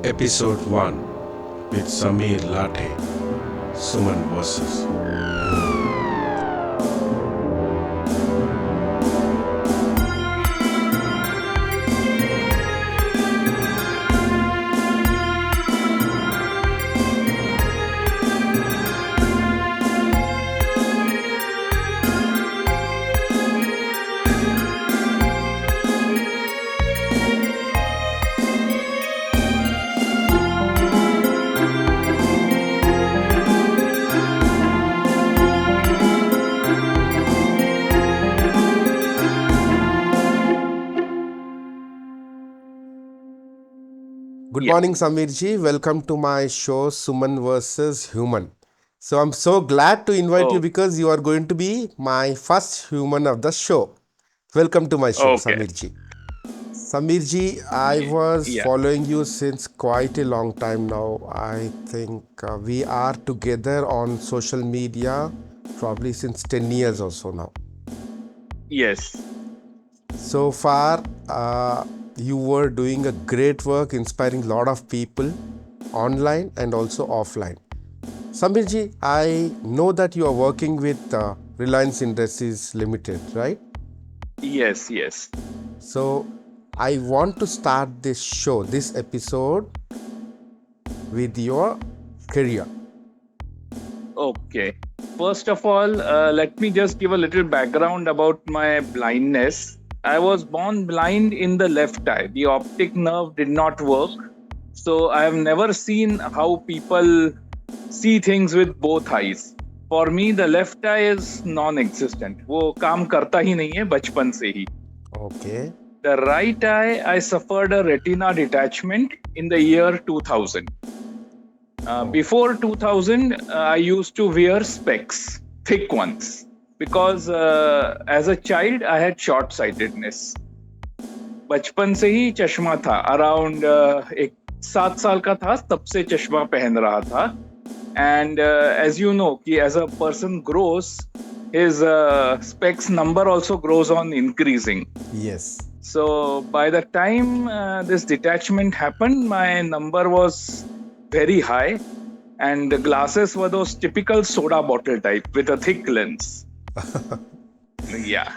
Episode 1 with Sameer Latey, Suman vs. Good morning, Sameer ji. Welcome to my show, Suman vs. Human. So I'm so glad to invite you Oh, because you are going to be my first human of the show. Welcome to my show, okay. Sameer ji. Sameer ji, I was Yeah. following you since quite a long time now. I think we are together on social media probably since 10 years or so now. Yes. So far, you were doing a great work inspiring a lot of people online and also offline. Samirji, I know that you are working with Reliance Industries Limited, right? Yes. Yes. So I want to start this episode with your career. Okay. First of all, let me just give a little background about my blindness. I was born blind in the left eye. The optic nerve did not work. So I have never seen how people see things with both eyes. For me, the left eye is non-existent. वो काम करता ही नहीं है बचपन से ही. Okay. The right eye, I suffered a retina detachment in the year 2000. Before 2000, I used to wear specs, thick ones, because as a child, I had short sightedness. बचपन से ही चश्मा था. अराउंड एक 7 साल का था तब से चश्मा पहन रहा था. And as you know, as a person grows, his specs number also grows on increasing. Yes. So by the time this detachment happened, my number was very high, and the glasses were those typical soda bottle type with a thick lens. Yeah.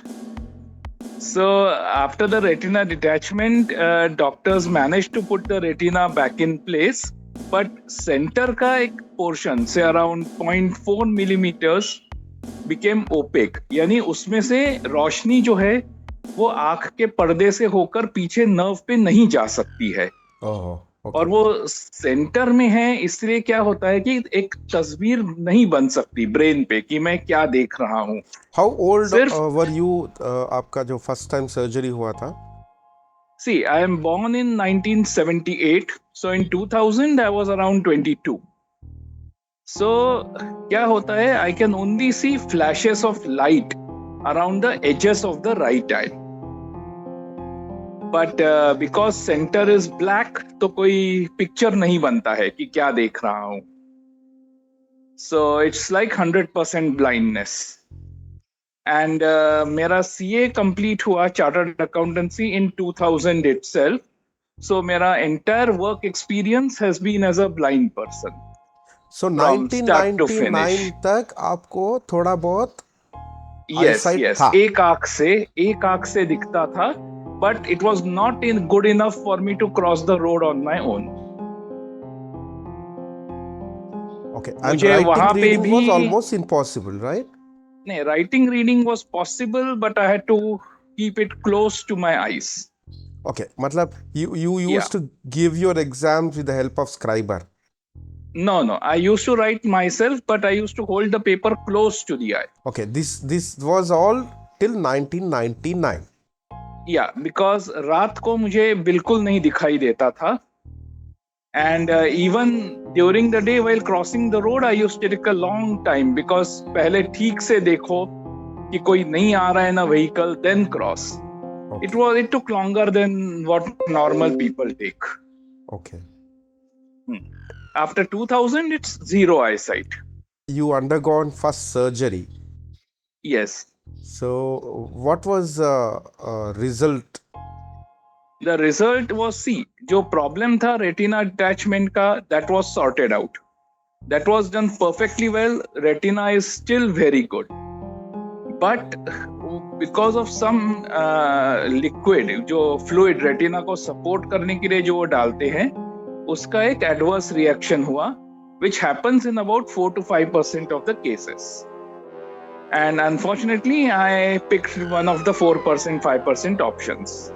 So after the retina detachment, doctors managed to put the retina back in place, but center का एक portion से around 0.4 millimeters became opaque. यानी उसमें से रोशनी जो है वो आंख के पर्दे से होकर पीछे नर्व पे नहीं जा सकती है. Oh, और okay. वो सेंटर में है, इसलिए क्या होता है कि एक तस्वीर नहीं बन सकती ब्रेन पे कि मैं क्या देख रहा हूँ. How old सिर्फ were you आपका जो फर्स्ट टाइम सर्जरी हुआ था? see, I am born in 1978, so in 2000 I was around 22. So क्या होता है, I can only see flashes of light around the edges of the right eye. But because center is black, तो कोई picture नहीं बनता है कि क्या देख रहा हूँ. So it's like 100% blindness. And मेरा CA complete हुआ Chartered Accountancy in 2000 itself. So मेरा entire work experience has been as a blind person So from start to finish. 1999 तक आपको थोड़ा बहुत Yes, आईसाइट yes. था. एक आंख से दिखता था, but it was not good enough for me to cross the road on my own. Okay, and मुझे writing वहां पे reading भी was almost impossible, right? नहीं, writing reading was possible, but I had to keep it close to my eyes. Okay, मतलब you Yeah. used to give your exams with the help of scriber. No, I used to write myself, but I used to hold the paper close to the eye. Okay, this was all till 1999. Yeah, because रात को मुझे बिल्कुल नहीं दिखाई देता था. And even during the day while crossing the road, I used to take a long time because पहले ठीक से देखो कि कोई नहीं आ रहा है ना vehicle, then cross. Okay. It took longer than what normal people take. Okay. After 2000, it's zero eyesight. You undergone first surgery. Yes. So what was result? The result was, see, जो problem था retina detachment का, that was sorted out. That was done perfectly well. Retina is still very good. But because of some liquid, जो fluid retina को support करने के लिए जो वो डालते हैं, उसका एक adverse reaction हुआ, which happens in about 4 to 5% of the cases. And unfortunately, I picked one of the 4%, 5% options.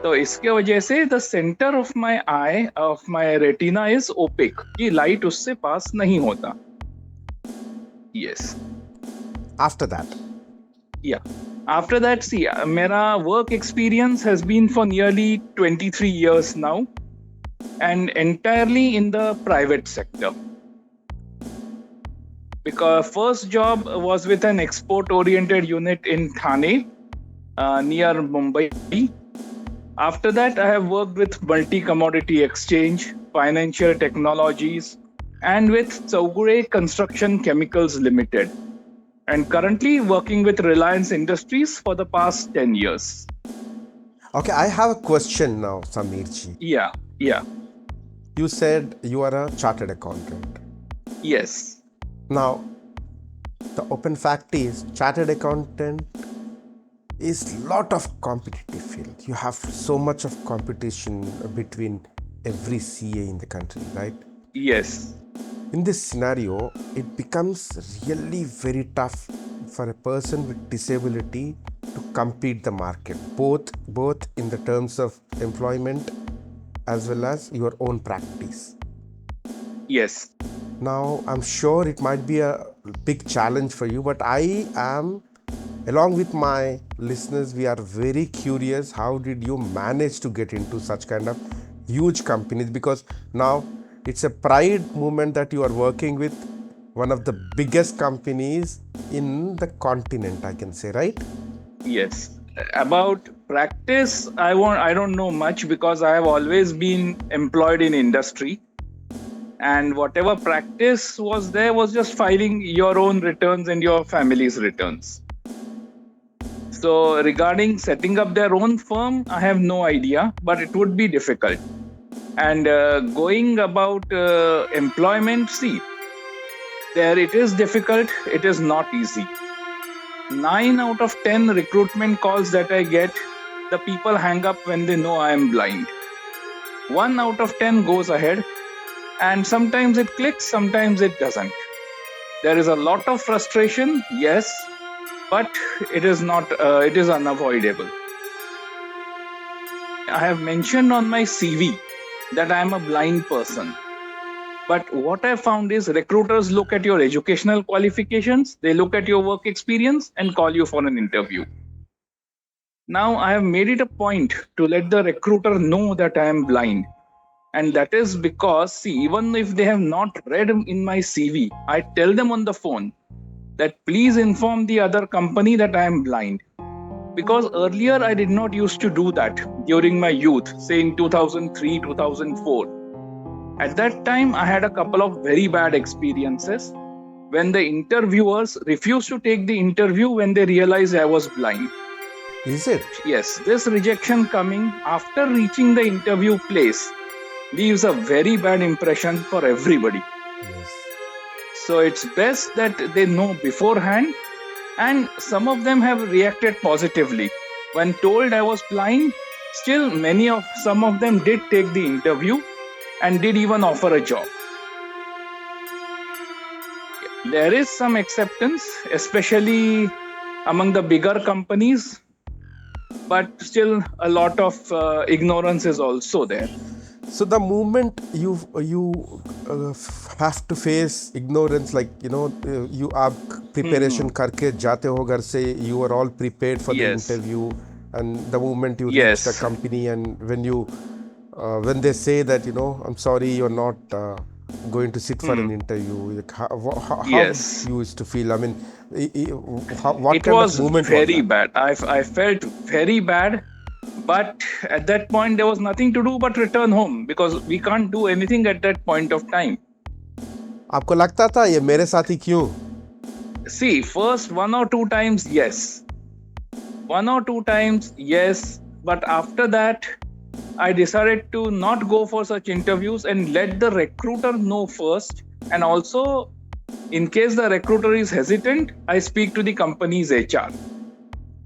तो इसके वजह से the center of my eye of my retina is opaque, कि लाइट उससे पास नहीं होता. यस. After that, या after that, see, मेरा work experience has been for nearly 23 years now, and entirely in the private sector. Because first job was with an export oriented unit in Thane, near Mumbai. After that, I have worked with multi-commodity exchange, financial technologies, and with Saugure Construction Chemicals Limited, and currently working with Reliance Industries for the past 10 years. okay, I have a question now, Sameer ji. Yeah. You said you are a chartered accountant. Yes. Now, the open fact is, chartered accountant is lot of competitive field. You have so much of competition between every CA in the country, right? Yes. In this scenario, it becomes really very tough for a person with disability to compete the market, both in the terms of employment as well as your own practice. Yes. Now, I'm sure it might be a big challenge for you, but I am, along with my listeners, we are very curious, how did you manage to get into such kind of huge companies? Because now it's a pride moment that you are working with one of the biggest companies in the continent, I can say, right? Yes. About practice, I don't know much, because I have always been employed in industry, and whatever practice was there was just filing your own returns and your family's returns. So regarding setting up their own firm, I have no idea, but it would be difficult. And going about employment, see, there it is difficult, it is not easy. 9 out of 10 recruitment calls that I get, the people hang up when they know I am blind. 1 out of 10 goes ahead, and sometimes it clicks, sometimes it doesn't. There is a lot of frustration, yes, but it is not, it is unavoidable. I have mentioned on my CV that I am a blind person. But what I found is, recruiters look at your educational qualifications, they look at your work experience and call you for an interview. Now I have made it a point to let the recruiter know that I am blind. And that is because, see, even if they have not read in my CV, I tell them on the phone that please inform the other company that I am blind. Because earlier I did not used to do that during my youth, say in 2003, 2004. At that time, I had a couple of very bad experiences when the interviewers refused to take the interview when they realized I was blind. Is it? Yes, this rejection coming after reaching the interview place leaves a very bad impression for everybody. Yes. So it's best that they know beforehand, and some of them have reacted positively. When told I was blind, still some of them did take the interview and did even offer a job. There is some acceptance, especially among the bigger companies, but still a lot of ignorance is also there. So the moment you have to face ignorance, like you are preparation करके जाते हो घर से, you are all prepared for the Yes. interview, and the moment you Yes. reach the company, and when they say that I'm sorry, you're not going to sit for an interview, like, how Yes. you used to feel? I mean, what It kind was of moment very was that? bad. I felt very bad, but at that point there was nothing to do but return home, because we can't do anything at that point of time. आपको लगता था ये मेरे साथ ही क्यों? See, first 1 or 2 times, yes. 1 or 2 times, yes. But after that, I decided to not go for such interviews and let the recruiter know first. And also, in case the recruiter is hesitant, I speak to the company's HR.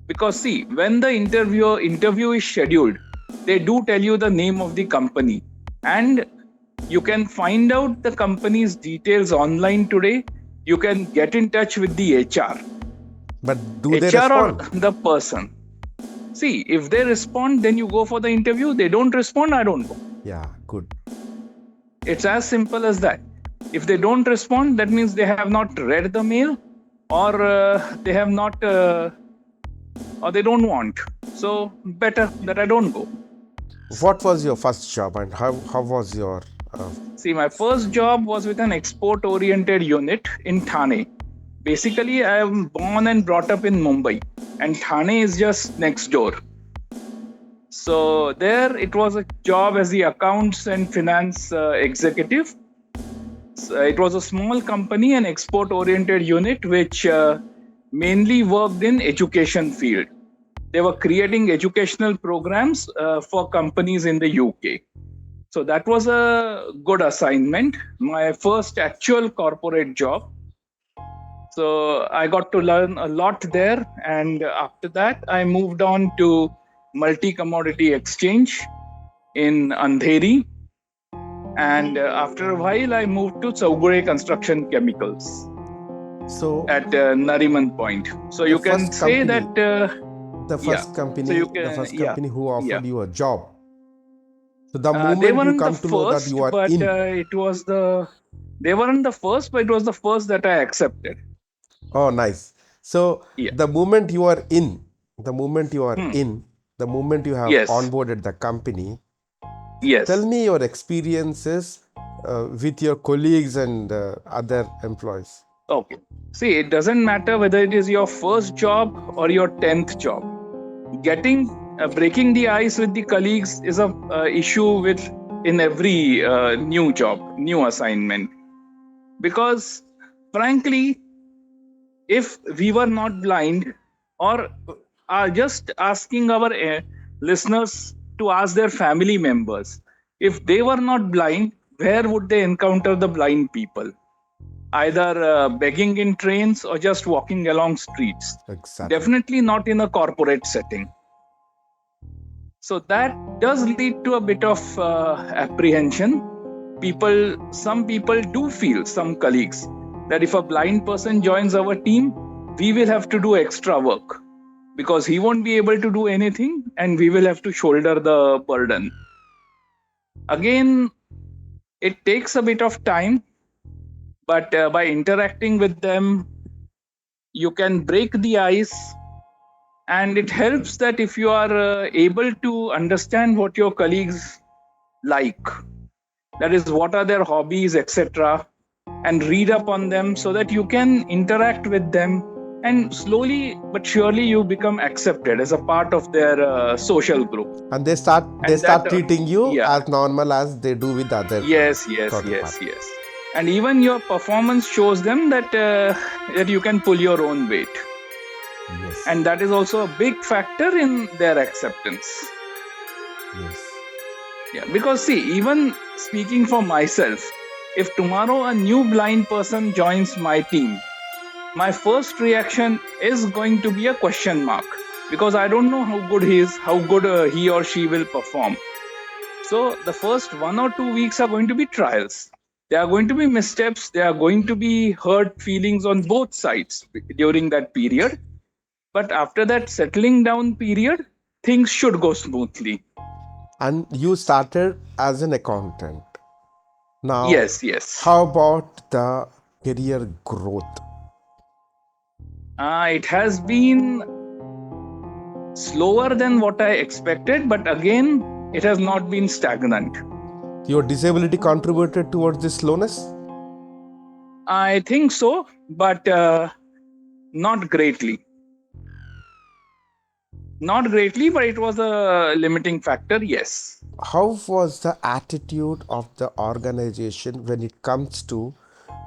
Because see, when the interview is scheduled, they do tell you the name of the company, and you can find out the company's details online today. You can get in touch with the HR, But do they HR or respond? the person. See, if they respond, then you go for the interview. They don't respond, I don't go. Yeah, good. It's as simple as that. If they don't respond, that means they have not read the mail, or they have not, or they don't want. So better that I don't go. What was your first job and how was your See, my first job was with an export-oriented unit in Thane. Basically, I am born and brought up in Mumbai, and Thane is just next door. So there, it was a job as the accounts and finance executive. So it was a small company, an export-oriented unit, which mainly worked in education field. They were creating educational programs for companies in the UK. So that was a good assignment, my first actual corporate job. So I got to learn a lot there. And after that, I moved on to multi commodity exchange in Andheri. And after a while, I moved to Chaugure Construction Chemicals so at Nariman Point. So the you can first say company that, the yeah. first So company you the can, first yeah, company who yeah. offered you a job. So the They moment you weren't the come to know that first, you are but in. they weren't the first, but it was the first that I accepted. Oh, nice. So Yeah. the moment you are in, the moment you are Hmm. in, the moment you have Yes. onboarded the company, tell Yes. me your experiences with your colleagues and other employees. Okay. See, it doesn't matter whether it is your first job or your 10th job. Breaking the ice with the colleagues is a issue with in every new job, new assignment. Because frankly, if we were not blind, or are just asking our listeners to ask their family members, if they were not blind, where would they encounter the blind people? Either begging in trains or just walking along streets. Exactly. Definitely not in a corporate setting. So that does lead to a bit of apprehension. Some people do feel, some colleagues, that if a blind person joins our team, we will have to do extra work because he won't be able to do anything and we will have to shoulder the burden. Again, it takes a bit of time, but by interacting with them, you can break the ice. And it helps that if you are able to understand what your colleagues like, that is, what are their hobbies, etc., and read up on them so that you can interact with them, and slowly but surely you become accepted as a part of their social group. And they start they And that, start treating you yeah, as normal as they do with other yes, yes, counterpart. yes, yes. And even your performance shows them that you can pull your own weight, Yes. and that is also a big factor in their acceptance. Yes. Yeah, because see, even speaking for myself, if tomorrow a new blind person joins my team, my first reaction is going to be a question mark, because I don't know how good he is, how good he or she will perform. So the first 1 or 2 weeks are going to be trials. There are going to be missteps. There are going to be hurt feelings on both sides during that period. But after that settling down period, things should go smoothly. And you started as an accountant. Now, Yes, yes. how about the career growth? It has been slower than what I expected, but again, it has not been stagnant. Your disability contributed towards this slowness? I think so, but not greatly. Not greatly, but it was a limiting factor, yes. How was the attitude of the organization when it comes to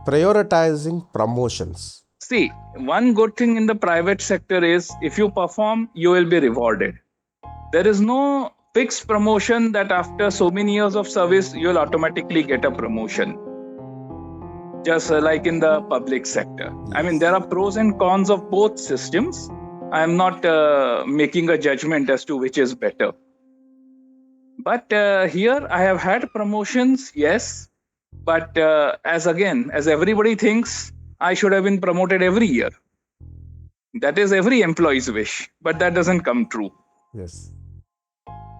prioritizing promotions? See, one good thing in the private sector is if you perform, you will be rewarded. There is no fixed promotion that after so many years of service you'll automatically get a promotion, just like in the public sector. I mean, there Yes. are pros and cons of both systems. I am not making a judgment as to which is better. But here I have had promotions, yes. But as everybody thinks, I should have been promoted every year. That is every employee's wish, but that doesn't come true. Yes.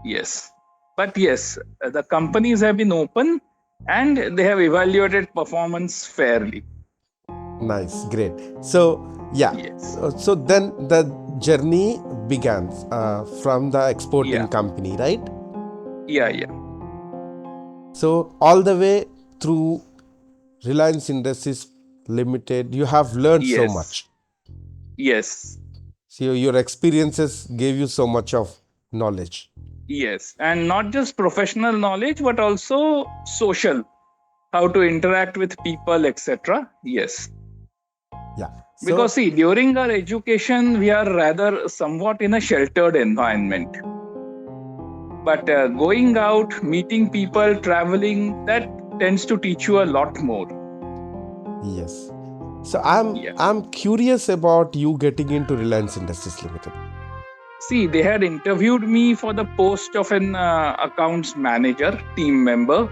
Yes. But yes, the companies have been open and they have evaluated performance fairly. Nice. Great. So, yeah. Yes. So then the journey began from the exporting Yeah. company, right? Yeah. Yeah. So, all the way through Reliance Industries Limited, you have learned so Yes. much. Yes. So, your experiences gave you so much of knowledge. Yes. And not just professional knowledge, but also social, how to interact with people, etc. Yes. Yeah. Because, So, see, during our education, we are rather somewhat in a sheltered environment. But going out, meeting people, traveling, that tends to teach you a lot more. yes. So I'm curious about you getting into Reliance Industries Limited. See, they had interviewed me for the post of an accounts manager, team member,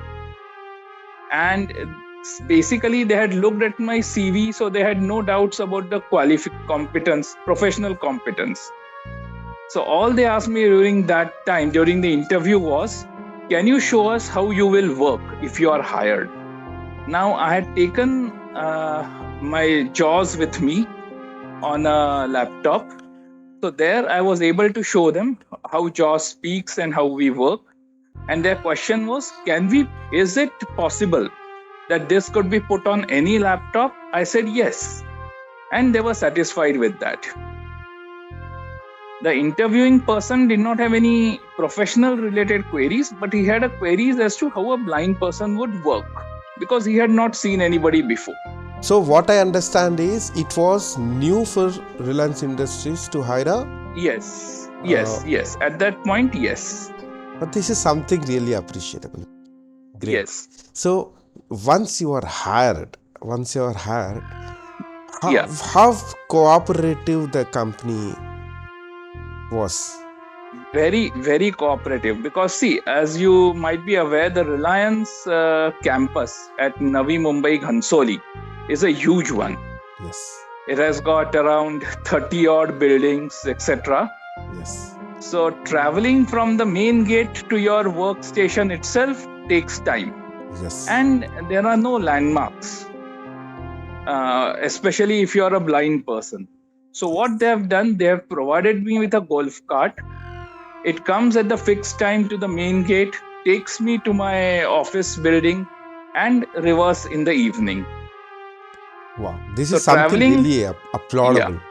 and basically they had looked at my CV, so they had no doubts about the competence, professional competence. So all they asked me during that time, during the interview, was, "Can you show us how you will work if you are hired?" Now I had taken my JAWS with me on a laptop. So there I was able to show them how JAWS speaks and how we work. And their question was, is it possible that this could be put on any laptop? I said yes. And they were satisfied with that. The interviewing person did not have any professional related queries, but he had a queries as to how a blind person would work because he had not seen anybody before. So what I understand is it was new for Reliance Industries to hire a. Yes. At that point, yes. But this is something really appreciable. Great. Yes. So once you are hired, Yeah. how cooperative the company was. Very, very cooperative. Because, see, as you might be aware, the Reliance campus at Navi Mumbai Ghansoli is a huge one. Yes. It has got around 30 odd buildings, etc. Yes. So, traveling from the main gate to your workstation itself takes time. Yes. And there are no landmarks, especially if you are a blind person. So, what they have done, they have provided me with a golf cart. It comes at the fixed time to the main gate, takes me to my office building, and reverse in the evening. Wow. This So is something traveling, really applaudable.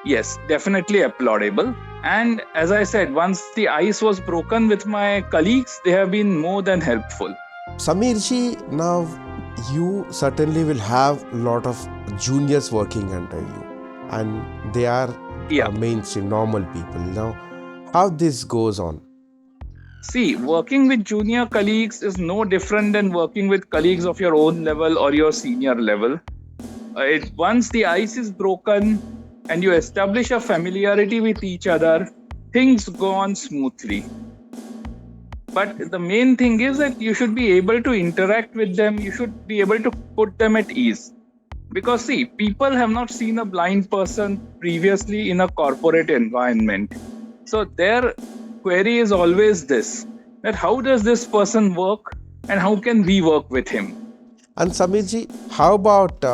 yes, definitely applaudable. And as I said, once the ice was broken with my colleagues, they have been more than helpful. Sameerji, now you certainly will have a lot of juniors working under you, and they are mainstream normal people. Now, how this goes on? See, working with junior colleagues is no different than working with colleagues of your own level or your senior level. Once the ice is broken and you establish a familiarity with each other, things go on smoothly. But the main thing is that you should be able to interact with them. You should be able to put them at ease. Because, see, people have not seen a blind person previously in a corporate environment. So their query is always this, that how does this person work and how can we work with him? And Sameerji, how about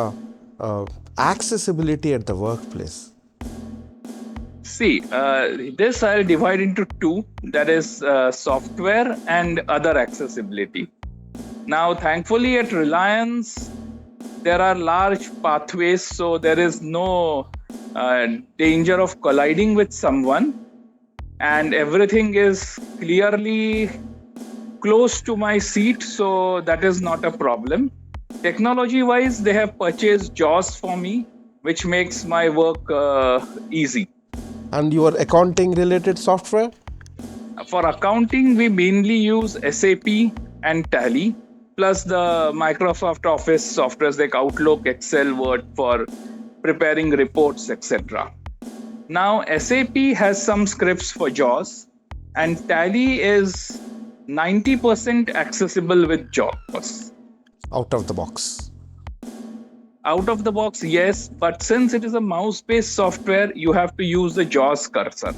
accessibility at the workplace? See, this I'll divide into two, that is software and other accessibility. Now, thankfully at Reliance, there are large pathways, so there is no danger of colliding with someone, and everything is clearly close to my seat, so that is not a problem. Technology wise, they have purchased JAWS for me, which makes my work easy. And your accounting related software? For accounting, we mainly use SAP and Tally, plus the Microsoft Office softwares like Outlook, Excel, Word for preparing reports, etc. Now, SAP has some scripts for JAWS, and Tally is 90% accessible with JAWS. Out of the box. Out of the box, yes, but since it is a mouse based software, you have to use the JAWS cursor.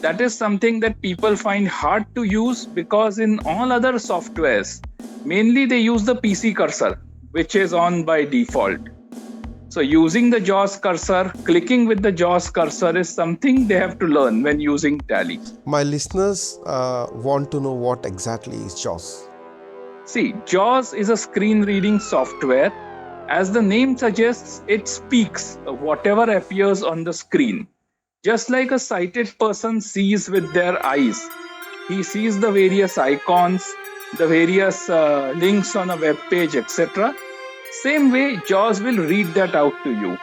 That is something that people find hard to use because in all other softwares, mainly they use the PC cursor, which is on by default. So using the JAWS cursor, clicking with the JAWS cursor is something they have to learn when using Tally. My listeners want to know what exactly is JAWS. See, JAWS is a screen reading software. As the name suggests, it speaks whatever appears on the screen. Just like a sighted person sees with their eyes, he sees the various icons, the various links on a web page, etc. Same way, JAWS will read that out to you.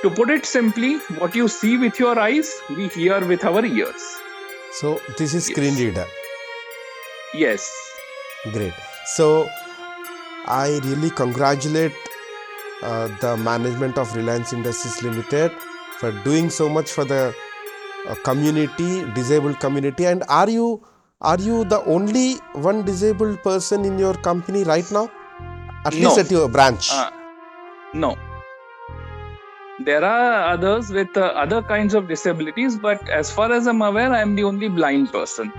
To put it simply, what you see with your eyes, we hear with our ears. So this is screen Yes. reader. Yes. Great. So I really congratulate the management of Reliance Industries Limited for doing so much for the community, disabled community. And are you the only one disabled person in your company right now? At least No. at your branch. No. There are others with other kinds of disabilities, but as far as I'm aware, I am the only blind person.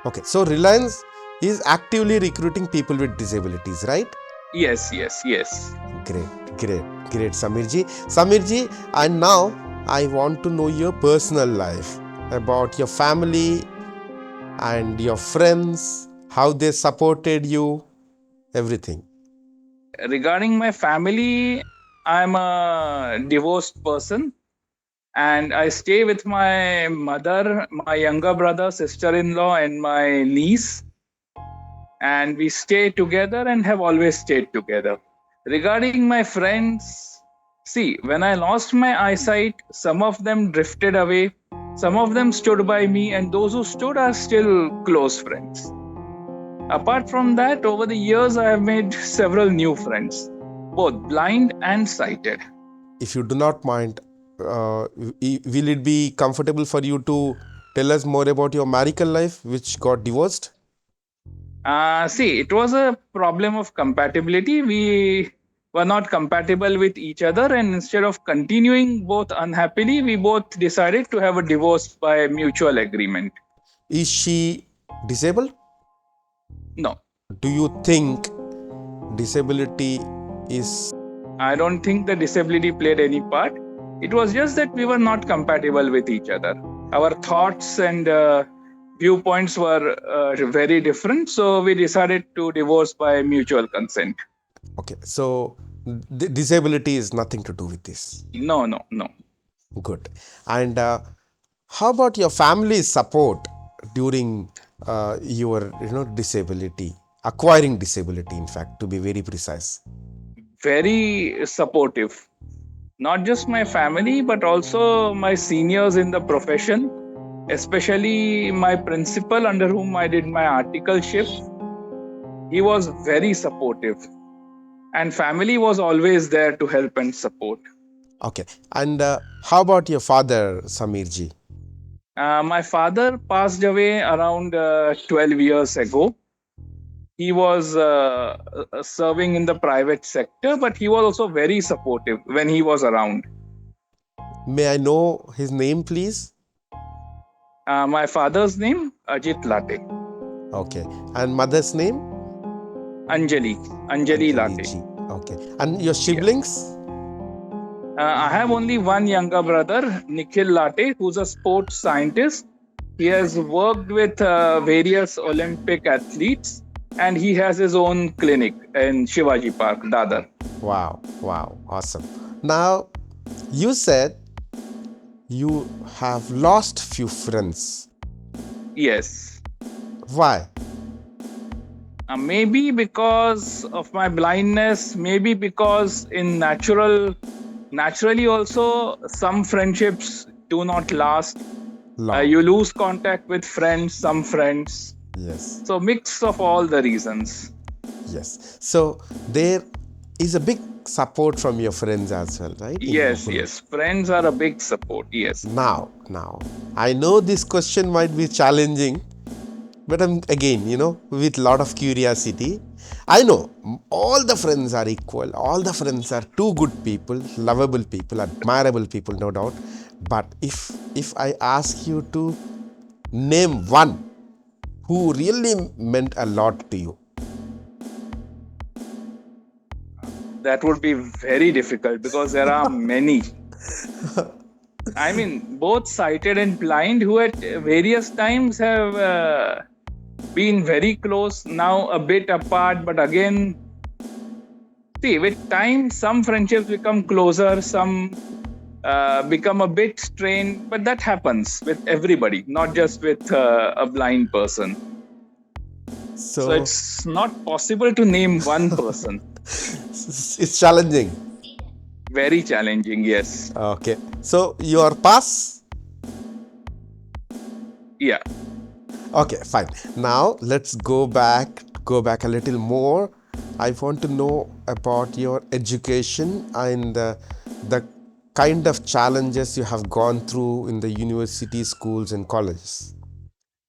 Okay. So Reliance is actively recruiting people with disabilities, right? Yes. Great, Sameerji. Sameerji, and now I want to know your personal life, about your family and your friends, how they supported you, everything. Regarding my family, I'm a divorced person and I stay with my mother, my younger brother, sister in law, and my niece. And we stay together and have always stayed together. Regarding my friends, see, when I lost my eyesight, some of them drifted away, some of them stood by me, and those who stood are still close friends. Apart from that, over the years, I have made several new friends, both blind and sighted. If you do not mind, will it be comfortable for you to tell us more about your marital life, which got divorced? See, it was a problem of compatibility. We were not compatible with each other, and instead of continuing both unhappily, we both decided to have a divorce by mutual agreement. Is she disabled? No, Do you think disability is... I don't think the disability played any part. It was just that we were not compatible with each other. Our thoughts and viewpoints were very different, so we decided to divorce by mutual consent. Okay, so disability is nothing to do with this. No. Good. And how about your family's support during your disability, acquiring disability, in fact, to be very precise? Very supportive. Not just my family, but also my seniors in the profession, especially my principal under whom I did my articleship. He was very supportive, and family was always there to help and support. Okay. And how about your father, Sameerji? My father passed away around 12 years ago. He was serving in the private sector, but he was also very supportive when he was around. May I know his name, please? My father's name, Ajit Latey. Okay. And mother's name? Anjali Latey. Ji. Okay. And your siblings? I have only one younger brother, Nikhil Latey, who's a sports scientist. He has worked with various Olympic athletes, and he has his own clinic in Shivaji Park, Dadar. Wow. Awesome. Now, you said you have lost few friends. Yes. Why? Maybe because of my blindness, maybe because in naturally also some friendships do not last. Long. You lose contact with friends, some friends. Yes. So mix of all the reasons. Yes. So there is a big support from your friends as well, right? In your Yes, group. yes. Friends are a big support. Yes. Now, I know this question might be challenging, but I'm again, with a lot of curiosity. I know all the friends are equal, all the friends are two good people, lovable people, admirable people, no doubt. But if I ask you to name one who really meant a lot to you. That would be very difficult because there are many. I mean, both sighted and blind who at various times have been very close, now a bit apart, but again, see, with time, some friendships become closer, some become a bit strained, but that happens with everybody, not just with a blind person. So So it's not possible to name one person. it's challenging. Very challenging, yes. Okay. So your pass. Yeah. Okay, fine. Now let's go back a little more. I want to know about your education and the kind of challenges you have gone through in the university, schools, and colleges.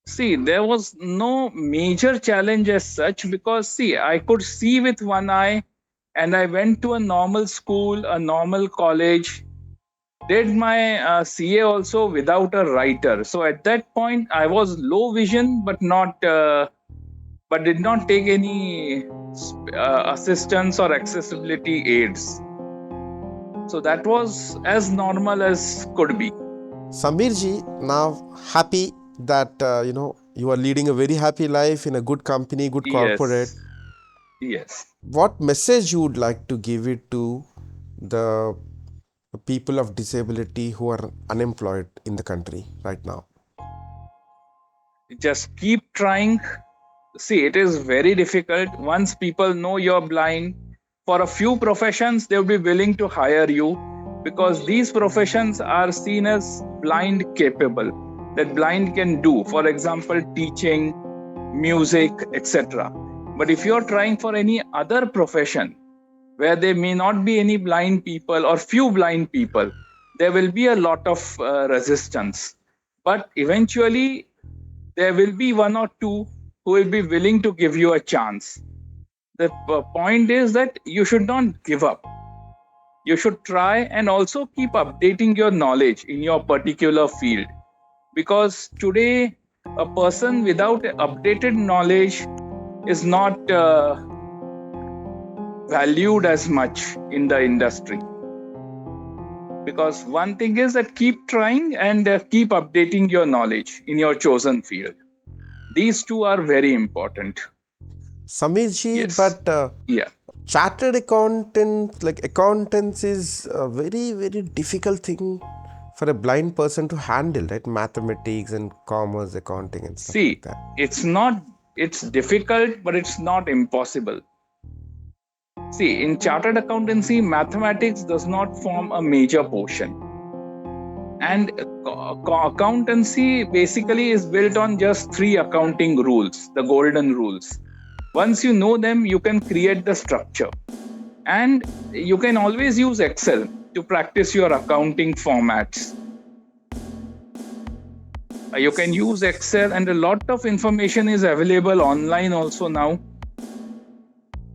See, there was no major challenge as such because, see, I could see with one eye and I went to a normal school, a normal college, did my CA also without a writer. So at that point, I was low vision, but did not take any assistance or accessibility aids. So that was as normal as could be. Samirji, now happy that you are leading a very happy life in a good company, good corporate. Yes, yes. What message you would like to give it to the people of disability who are unemployed in the country right now? Just keep trying. See, it is very difficult. Once people know you're blind, for a few professions, they'll be willing to hire you because these professions are seen as blind capable, that blind can do. For example, teaching, music, etc. But if you're trying for any other profession where there may not be any blind people or few blind people, there will be a lot of resistance. But eventually, there will be one or two who will be willing to give you a chance. The point is that you should not give up. You should try and also keep updating your knowledge in your particular field. Because today, a person without updated knowledge is not valued as much in the industry. Because one thing is that keep trying and keep updating your knowledge in your chosen field. These two are very important. Samirji, Yes. but Yeah. chartered accountant, like accountants, is a very, very difficult thing for a blind person to handle, right? Mathematics and commerce, accounting, and stuff like See, that. it's difficult, but it's not impossible. See, in chartered accountancy, mathematics does not form a major portion. And accountancy basically is built on just three accounting rules, the golden rules. Once you know them, you can create the structure. And you can always use Excel to practice your accounting formats. You can use Excel, and a lot of information is available online also now.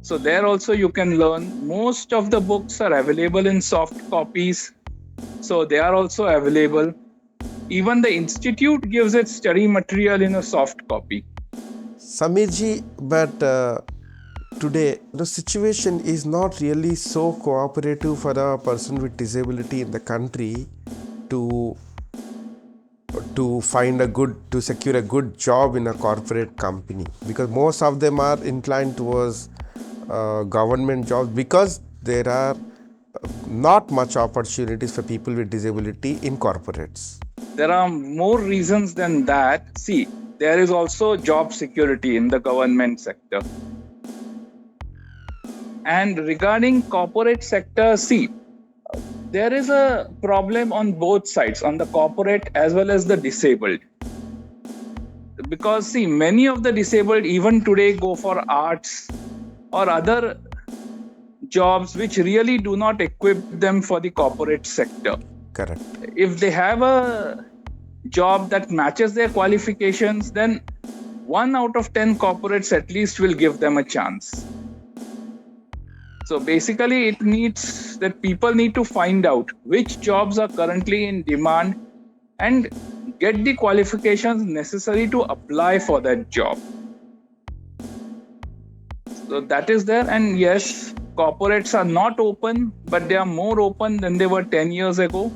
So there also you can learn. Most of the books are available in soft copies, so they are also available. Even the institute gives its study material in a soft copy. Samirji, but today the situation is not really so cooperative for a person with disability in the country to find a good, to secure a good job in a corporate company, because most of them are inclined towards government jobs because there are not much opportunities for people with disability in corporates. There are more reasons than that. See, there is also job security in the government sector. And regarding corporate sector, see, There is a problem on both sides, on the corporate as well as the disabled. Because, see, many of the disabled even today go for arts or other jobs which really do not equip them for the corporate sector. Correct. If they have a job that matches their qualifications, then 1 out of 10 corporates at least will give them a chance. So basically, it needs that people need to find out which jobs are currently in demand and get the qualifications necessary to apply for that job. So that is there. And yes, corporates are not open, but they are more open than they were 10 years ago.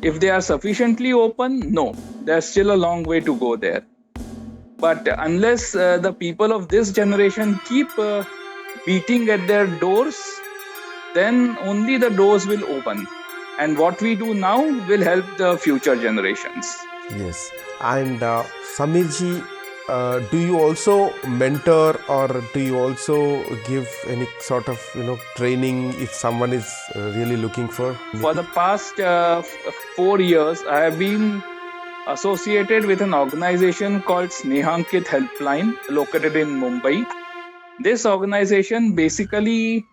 If they are sufficiently open, no, there's still a long way to go there. But unless the people of this generation keep beating at their doors, then only the doors will open. And what we do now will help the future generations. Yes. And Samirji, do you also mentor or do you also give any sort of training if someone is really looking for? For the past 4 years, I have been associated with an organization called Snehankit Helpline located in Mumbai. This organization basically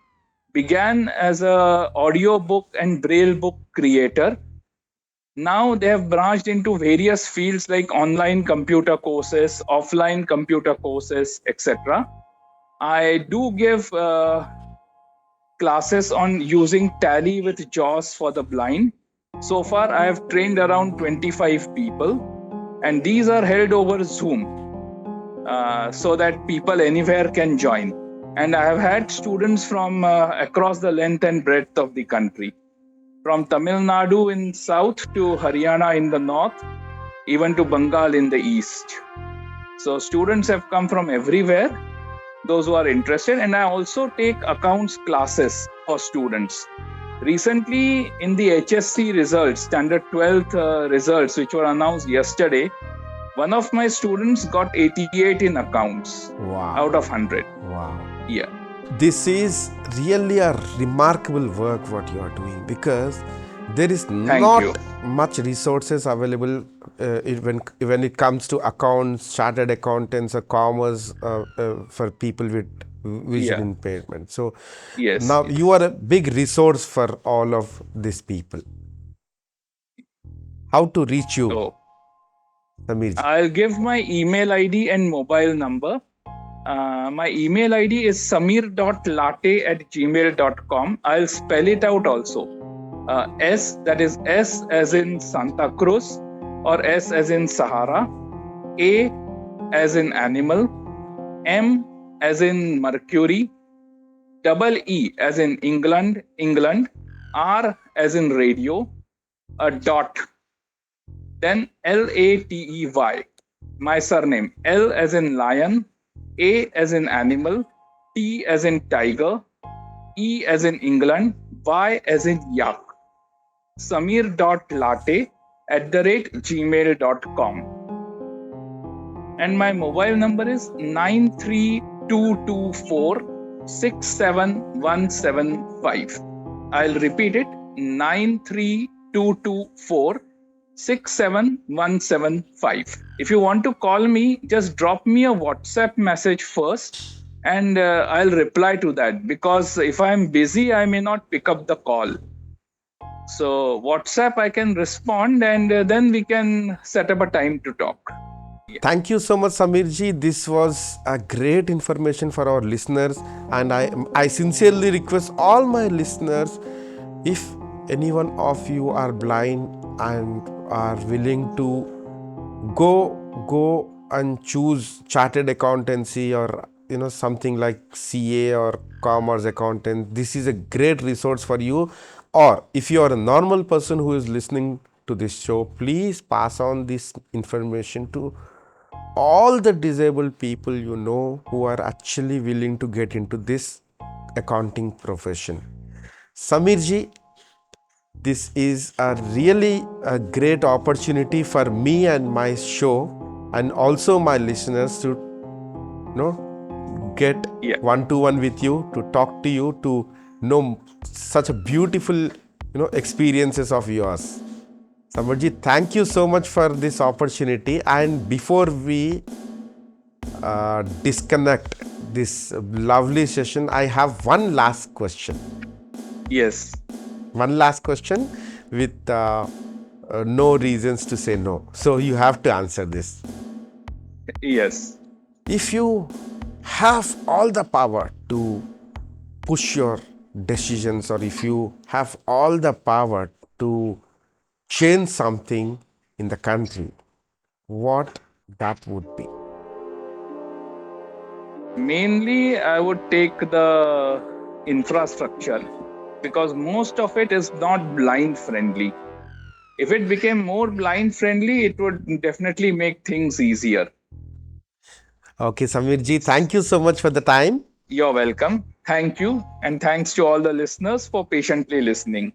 began as a audiobook and braille book creator. Now they have branched into various fields like online computer courses, offline computer courses, etc. I do give classes on using Tally with JAWS for the blind. So far, I have trained around 25 people, and these are held over Zoom so that people anywhere can join. And I have had students from across the length and breadth of the country, from Tamil Nadu in south to Haryana in the north, even to Bengal in the east. So students have come from everywhere, those who are interested, and I also take accounts classes for students. Recently, in the HSC results, standard 12th results, which were announced yesterday, one of my students got 88 in accounts out of 100. Wow. Yeah. This is really a remarkable work what you are doing, because there is not much resources available when it comes to accounts, chartered accountants or commerce for people with vision impairment. So now you are a big resource for all of these people. How to reach you, Sameer? I'll give my email ID and mobile number. My email ID is sameer.latey@gmail.com. I'll spell it out also. S, that is S as in Santa Cruz, or S as in Sahara, A as in animal, M as in Mercury, double E as in England, R as in radio, a dot, then Latey, my surname, L as in lion, A as in animal, T as in tiger, E as in England, Y as in yak. Sameer.latey@gmail.com. And my mobile number is 93224-67175. I'll repeat it, 93224-67175. If you want to call me, just drop me a WhatsApp message first, and I'll reply to that, because if I'm busy, I may not pick up the call. So WhatsApp, I can respond, and then we can set up a time to talk. Thank you so much, Sameerji. This was a great information for our listeners, and I sincerely request all my listeners, if any one of you are blind and are willing to go and choose chartered accountancy or something like CA or commerce accountant, this is a great resource for you. Or if you are a normal person who is listening to this show, please pass on this information to all the disabled people who are actually willing to get into this accounting profession. Sameerji, this is a really a great opportunity for me and my show, and also my listeners, to get one-to-one with you, to talk to you, to know such a beautiful experiences of yours. Samarji, thank you so much for this opportunity. And before we disconnect this lovely session, I have one last question. Yes. One last question with no reasons to say no. So you have to answer this. Yes. If you have all the power to push your decisions, or if you have all the power to change something in the country, what that would be? Mainly, I would take the infrastructure because most of it is not blind friendly. If it became more blind friendly, it would definitely make things easier. Okay, Samirji, thank you so much for the time. You're welcome. Thank you. And thanks to all the listeners for patiently listening.